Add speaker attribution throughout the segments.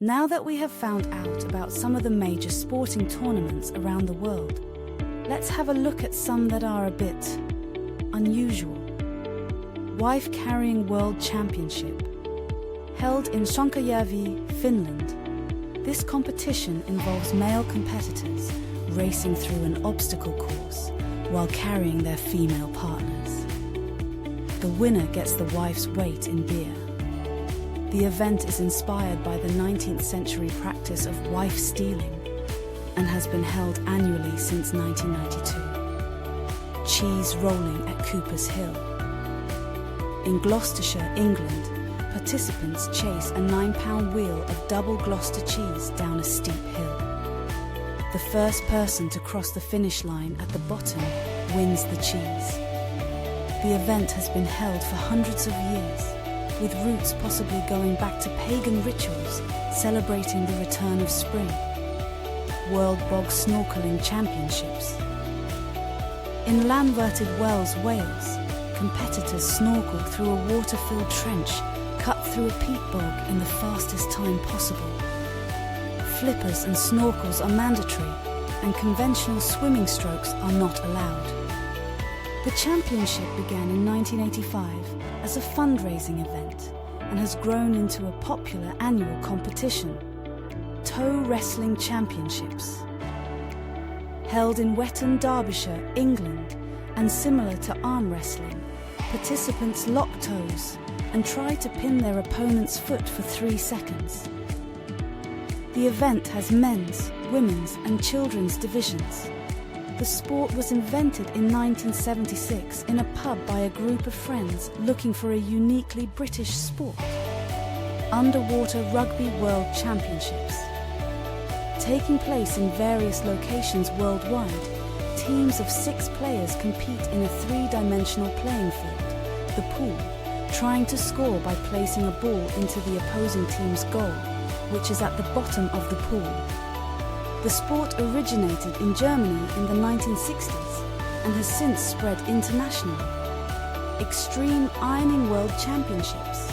Speaker 1: Now that we have found out about some of the major sporting tournaments around the world, let's have a look at some that are a bit unusual. Wife Carrying World Championship, held in Sonkajärvi, Finland. This competition involves male competitors racing through an obstacle course while carrying their female partners. The winner gets the wife's weight in beer. The event is inspired by the 19th century practice of wife stealing and has been held annually since 1992. Cheese rolling at Cooper's Hill. In Gloucestershire, England, participants chase a 9-pound wheel of double Gloucester cheese down a steep hill. The first person to cross the finish line at the bottom wins the cheese. The event has been held for hundreds of years, with roots possibly going back to pagan rituals celebrating the return of spring. World Bog Snorkeling Championships. In Llanvertid Wells, Wales, competitors snorkel through a water-filled trench cut through a peat bog in the fastest time possible. Flippers and snorkels are mandatory, and conventional swimming strokes are not allowed. The championship began in 1985 as a fundraising event and has grown into a popular annual competition. Toe Wrestling Championships. Held in Whetton, Derbyshire, England, and similar to arm wrestling, participants lock toes and try to pin their opponent's foot for 3 seconds. The event has men's, women's, and children's divisions. The sport was invented in 1976 in a pub by a group of friends looking for a uniquely British sport. Underwater Rugby World Championships. Taking place in various locations worldwide, teams of 6 players compete in a 3-dimensional playing field, the pool, trying to score by placing a ball into the opposing team's goal, which is at the bottom of the pool. The sport originated in Germany in the 1960s and has since spread internationally. Extreme Ironing World Championships.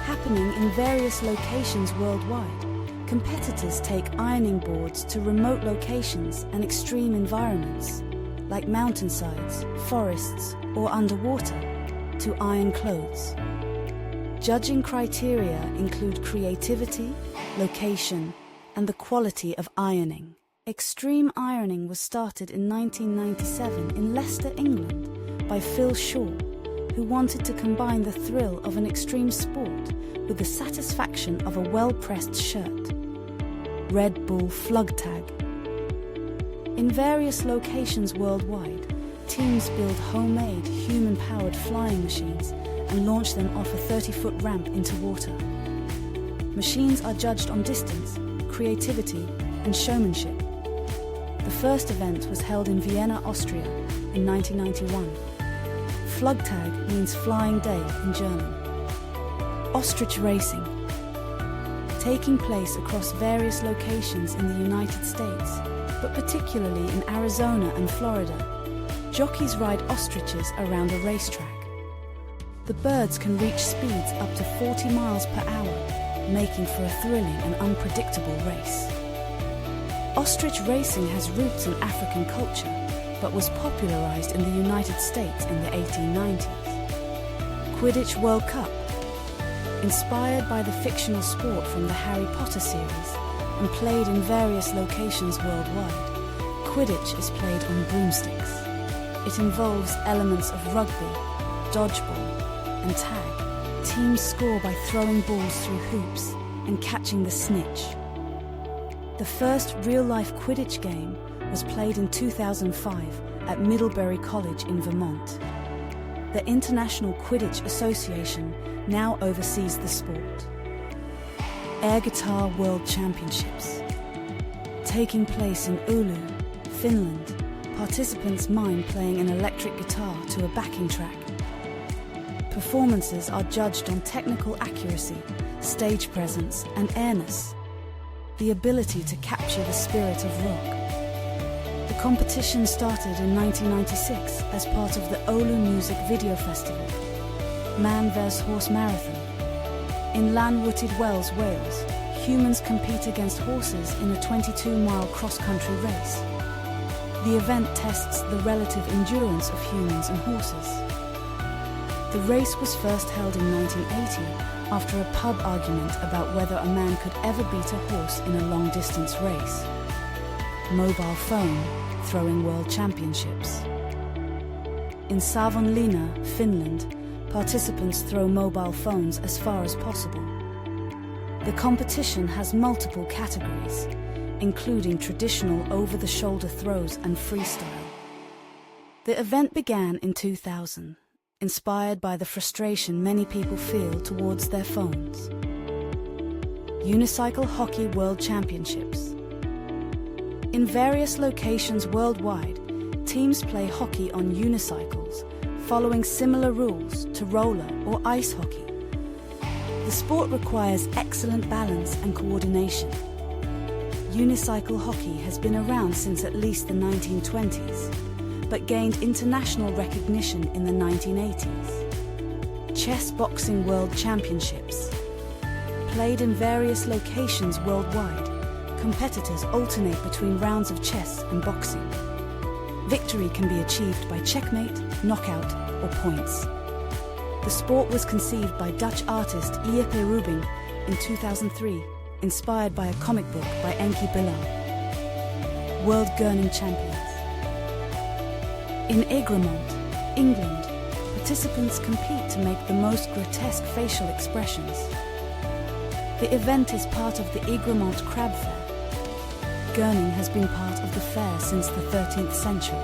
Speaker 1: Happening in various locations worldwide, competitors take ironing boards to remote locations and extreme environments, like mountainsides, forests, or underwater, to iron clothes. Judging criteria include creativity, location, and the quality of ironing. Extreme ironing was started in 1997 in Leicester, England, by Phil Shaw, who wanted to combine the thrill of an extreme sport with the satisfaction of a well-pressed shirt. Red Bull Flug Tag. In various locations worldwide, teams build homemade, human-powered flying machines and launch them off a 30-foot ramp into water. Machines are judged on distance, creativity, and showmanship. The first event was held in Vienna, Austria, in 1991. Flugtag means flying day in German. Ostrich racing. Taking place across various locations in the United States, but particularly in Arizona and Florida, jockeys ride ostriches around a racetrack. The birds can reach speeds up to 40 miles per hour, making for a thrilling and unpredictable race. Ostrich racing has roots in African culture, but was popularized in the United States in the 1890s. Quidditch World Cup. Inspired by the fictional sport from the Harry Potter series and played in various locations worldwide, Quidditch is played on broomsticks. It involves elements of rugby, dodgeball, and tag. Teams score by throwing balls through hoops and catching the snitch. The first real-life Quidditch game was played in 2005 at Middlebury College in Vermont. The International Quidditch Association now oversees the sport. Air Guitar World Championships. Taking place in Oulu, Finland, participants mime playing an electric guitar to a backing track. Performances are judged on technical accuracy, stage presence, and airness, the ability to capture the spirit of rock. The competition started in 1996 as part of the Oulu Music Video Festival, Man vs Horse Marathon. In Llanvertid Wells, Wales, humans compete against horses in a 22-mile cross-country race. The event tests the relative endurance of humans and horses. The race was first held in 1980 after a pub argument about whether a man could ever beat a horse in a long-distance race. Mobile phone throwing world championships. In Savonlinna, Finland, participants throw mobile phones as far as possible. The competition has multiple categories, including traditional over-the-shoulder throws and freestyle. The event began in 2000, inspired by the frustration many people feel towards their phones. Unicycle Hockey World Championships. In various locations worldwide, teams play hockey on unicycles, following similar rules to roller or ice hockey. The sport requires excellent balance and coordination. Unicycle hockey has been around since at least the 1920s, but gained international recognition in the 1980s. Chess Boxing World Championships. Played in various locations worldwide, competitors alternate between rounds of chess and boxing. Victory can be achieved by checkmate, knockout, or points. The sport was conceived by Dutch artist J.P. Rubing in 2003, inspired by a comic book by Enki Bilal. World Gurning Champions. In Egremont, England, participants compete to make the most grotesque facial expressions. The event is part of the Egremont Crab Fair. Gurning has been part of the fair since the 13th century.